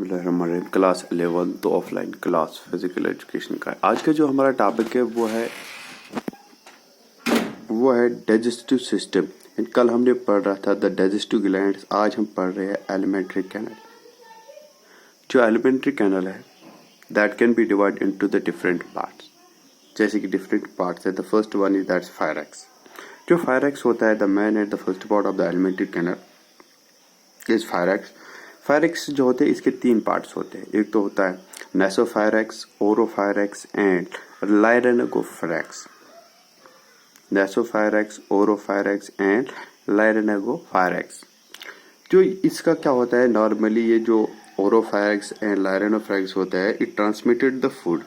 बिस्मिल्लाहिर्रहमानिर्रहीम। क्लास 11 तो offline class physical education का आज का जो हमारा टॉपिक है वो है डाइजेस्टिव सिस्टम। कल हमने पढ़ रहा था द डाइजेस्टिव ग्लैंड्स, आज हम पढ़ रहे हैं एलिमेंट्री कैनल। जो एलिमेंट्री कैनल है that can be divide into the different parts, जैसे कि डिफरेंट पार्ट्स है। The first one is that's pharynx. जो फायरैक्स होता है the main and the first part of the elementary canal is pharynx. Pharynx जो होते हैं इसके तीन पार्ट्स होते हैं। एक तो होता है नेसोफायरैक्स, ओरोफायरैक्स एंड लाइरेनगोफायरैक्स। नेसोफायरैक्स, ओरोफायरैक्स एंड लाइरेनगोफायरैक्स। जो इसका क्या होता है, नॉर्मली ये जो ओरोफायरैक्स एंड लाइरेनोफायरैक्स होता है इट ट्रांसमिटेड द फूड,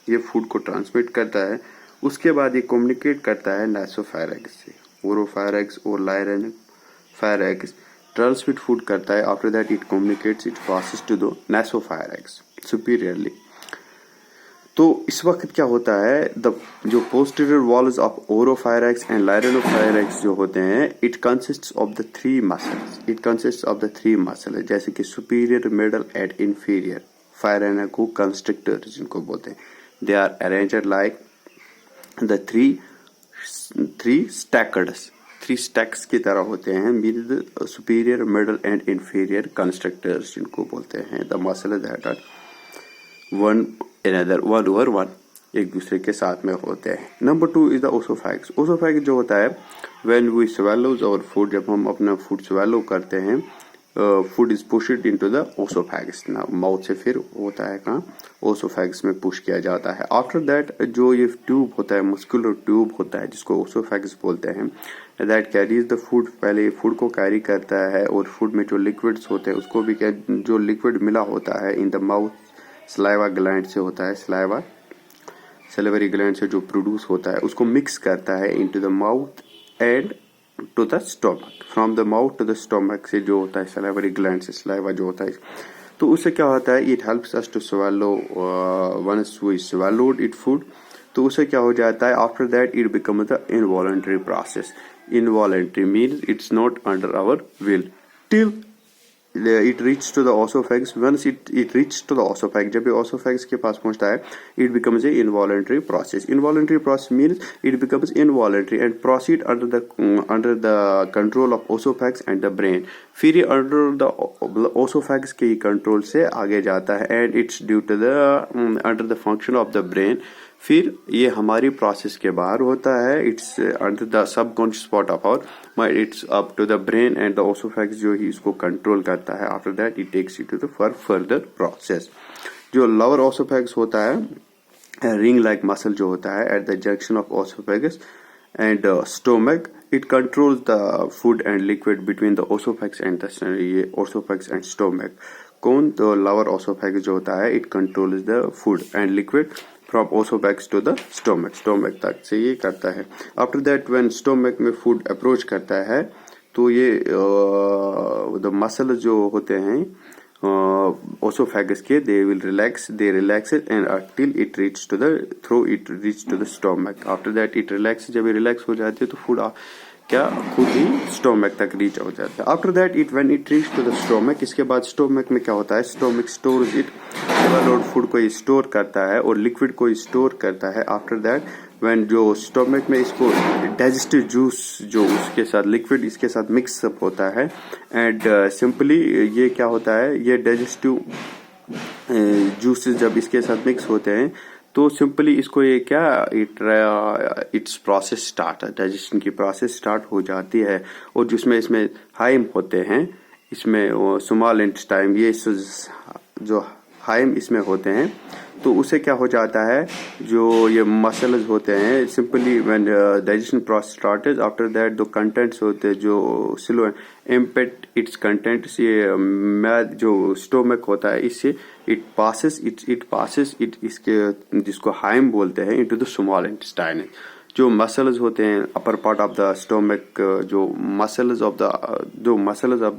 ये फूड को ट्रांसमिट करता है। उसके बाद ये कम्युनिकेट करता है नेसोफायरैक्स से। ओरोफायरैक्स और लाइरेनोफायरैक्स ट्रांसमिट फूड करता है। After that it communicates, it passes to the nasopharynx superiorly. तो इस वक्त क्या होता है, द जो posterior walls of oropharynx and laryngopharynx जो होते हैं it consists of the three muscles. It consists of the three muscle, जैसे कि superior, middle and inferior pharyngeal constrictor जिनको बोलते हैं। They are arranged like the three stacked, three stacks की तरह होते हैं। Mean superior, middle and inferior constrictors जिनको बोलते हैं। The muscle that are one another, one over one, एक दूसरे के साथ में होते हैं। Number 2 is the oesophagus. Oesophagus जो होता है when we swallows our food, जब हम अपना फूड स्वेलो करते हैं, food is pushed into the oesophagus. Mouth से फिर होता है कहाँ, ओसोफैगस में पुश किया जाता है। आफ्टर दैट जो ये ट्यूब होता है, मस्कुलर ट्यूब होता है जिसको ओसोफैगस बोलते हैं, दैट कैरीज द फूड। पहले फूड को कैरी करता है और फूड में जो लिक्विड्स होते हैं उसको भी जो लिक्विड मिला होता है in the mouth, saliva gland से होता है, सलाइवा सैलिवरी ग्लैंड से जो प्रोड्यूस होता है उसको मिक्स करता है into the mouth and to the stomach. From the mouth to the stomach से जो होता है सैलिवरी ग्लैंड से सलाइवा जो होता है, तो उससे क्या होता है, it helps us to swallow once we swallowed it food. तो उससे क्या हो जाता है, after that it become the involuntary process. Involuntary means it's not under our will till it reaches to the esophagus. Once it reaches to the esophagus, जब ये esophagus के पास पहुंचता है, it becomes a involuntary process. Involuntary process means it becomes involuntary and proceed under the control of esophagus and the brain. फिर ये under the esophagus के control से आगे जाता है and it's due to the under the function of the brain. फिर ये हमारी प्रोसेस के बाहर होता है, it's under the subconscious part of our mind, it's up to the brain and the oesophagus जो ही इसको कंट्रोल करता है। After that it takes you to the for further process. जो लोअर ओसोफैगस होता है, रिंग लाइक मसल जो होता है at the junction of oesophagus and stomach, it controls the food and liquid between the oesophagus and the ये oesophagus and stomach. कौन, तो lower ओसोफैगस जो होता है it controls the food and liquid from oesophagus to the stomach, stomach तक से ये करता है। आफ्टर दैट व्हेन स्टोमक में फूड अप्रोच करता है तो ये द मसल जो होते हैं ओसोफैगस के, they will relax it and till it reach to the through it reach to the stomach. After that it relax, जब ये रिलैक्स हो जाती है तो फूड क्या खुद ही स्टोमक तक रीच हो जाता है। After that it when it reach to the stomach, इसके बाद स्टोमक में क्या होता है, stomach stores it, overload food को स्टोर करता है और लिक्विड को स्टोर करता है। आफ्टर दैट व्हेन जो स्टोमक में इसको डाइजेस्टिव जूस जो उसके साथ लिक्विड इसके साथ मिक्स अप होता है एंड सिंपली ये क्या होता है, ये डाइजेस्टिव जूसेस जब इसके साथ मिक्स होते हैं तो सिंपली इसको ये क्या इट्स प्रोसेस स्टार्ट, डाइजेशन की प्रोसेस स्टार्ट हो जाती है। और जिसमें इसमें हाइम होते हैं, इसमें स्मॉल इंटेस्टाइन, ये जो हाइम इसमें होते हैं, तो उससे क्या हो जाता है, जो ये मसल्स होते हैं simply when digestion process started, after that the contents होते हैं जो सिलो इम्पेक्ट इट्स कंटेंट्स, ये मैद जो स्टोमक होता है इससे इट पासेस इट इसके जिसको हाइम बोलते हैं इनटू द स्मॉल इंटेस्टाइन। जो मसल्स होते हैं upper part of the stomach, जो muscles of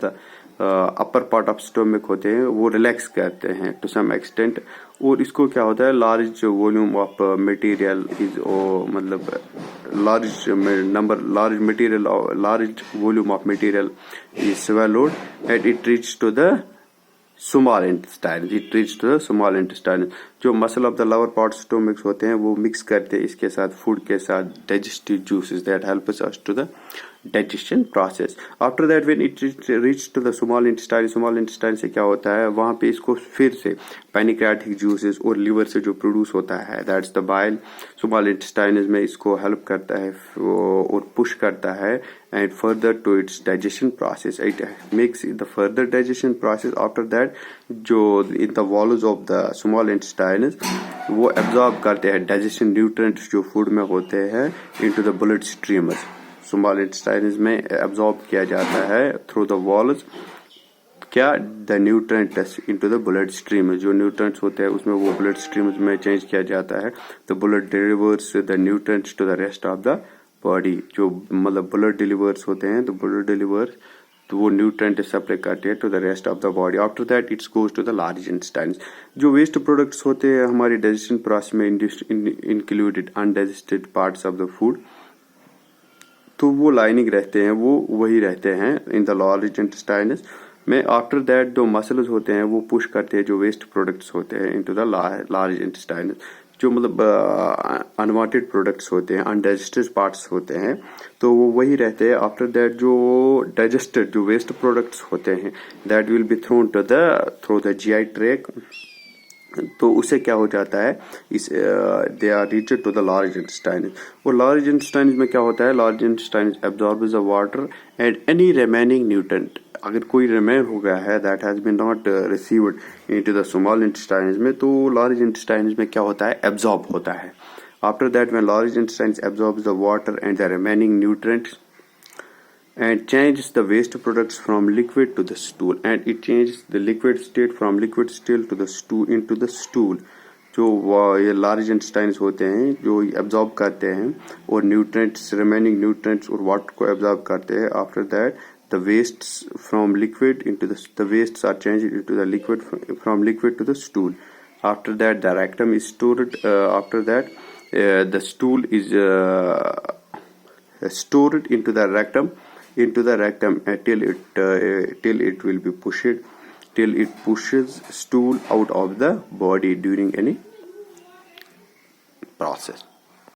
the upper part of stomach होते हैं वो रिलैक्स करते हैं टू सम एक्सटेंट। और इसको क्या होता है, large volume of material is मतलब large volume of material is swallowed and it reaches to the small intestine, it reach to the small intestine. जो muscle of the lower part stomachs होते हैं वो मिक्स करते हैं इसके साथ food के साथ digestive juices that helps us to the digestion process. After that when it reach to the small intestine से क्या होता है वहां पे इसको फिर से पैनिक्रियाटिक जूसेस और लिवर से जो प्रोड्यूस होता है that's the bile, small intestine में इसको हेल्प करता है और पुश करता है and further to its digestion process. It makes the further digestion process. After that जो in the walls of the small intestine वो एब्जॉर्ब करते हैं डाइजेशन न्यूट्रिएंट्स जो फूड में होते हैं into the blood streams. Small intestine में absorb किया जाता है थ्रू द वॉल्स क्या the nutrients into the blood stream. जो न्यूट्रिएंट्स होते हैं उसमें वो ब्लड स्ट्रीम्स में चेंज किया जाता है। The blood delivers the nutrients to the rest of the body. जो मतलब ब्लड डिलीवर्स होते हैं तो ब्लड डिलीवर्स तो वो न्यूट्रिएंट सप्लाई करते हैं to the rest of the body. After that it's goes to the large intestine. जो वेस्ट प्रोडक्ट्स होते हैं हमारी डाइजेशन प्रोसेस में included undigested parts of the food, तो वो लाइनिंग रहते हैं, वो वही रहते हैं इन द लार्ज इंटेस्टाइन में। आफ्टर दैट जो मसल्स होते हैं वो पुश करते हैं जो वेस्ट प्रोडक्ट्स होते हैं इनटू द लार्ज इंटेस्टाइन। जो मतलब अनवांटेड प्रोडक्ट्स होते हैं, अनडाइजेस्टेड पार्ट्स होते हैं, तो वो वही रहते हैं। आफ्टर दैट जो डाइजेस्टेड जो वेस्ट प्रोडक्ट्स होते हैं that will be thrown to the through the GI track. तो उससे क्या हो जाता है is they are reached to the large intestine. और लार्ज इंटेस्टाइन में क्या होता है, large intestine absorbs the water and any remaining nutrient. अगर कोई रिमेन हो गया है that has been not received into the small intestine में, तो लार्ज इंटेस्टाइन में क्या होता है एब्जॉर्ब होता है। After that when large intestine absorbs the water and the remaining nutrients and changes the waste products from liquid to the stool, and it changes the liquid state from liquid state to the stool into the stool। जो ये large intestines होते हैं जो absorb करते हैं और nutrients remaining nutrients और water को एब्जॉर्ब करते हैं। After that the wastes from liquid into the wastes are changed into the liquid from liquid to the stool. After that the rectum is stored. After that the stool is stored into the rectum till it will be pushed till it pushes stool out of the body during any process.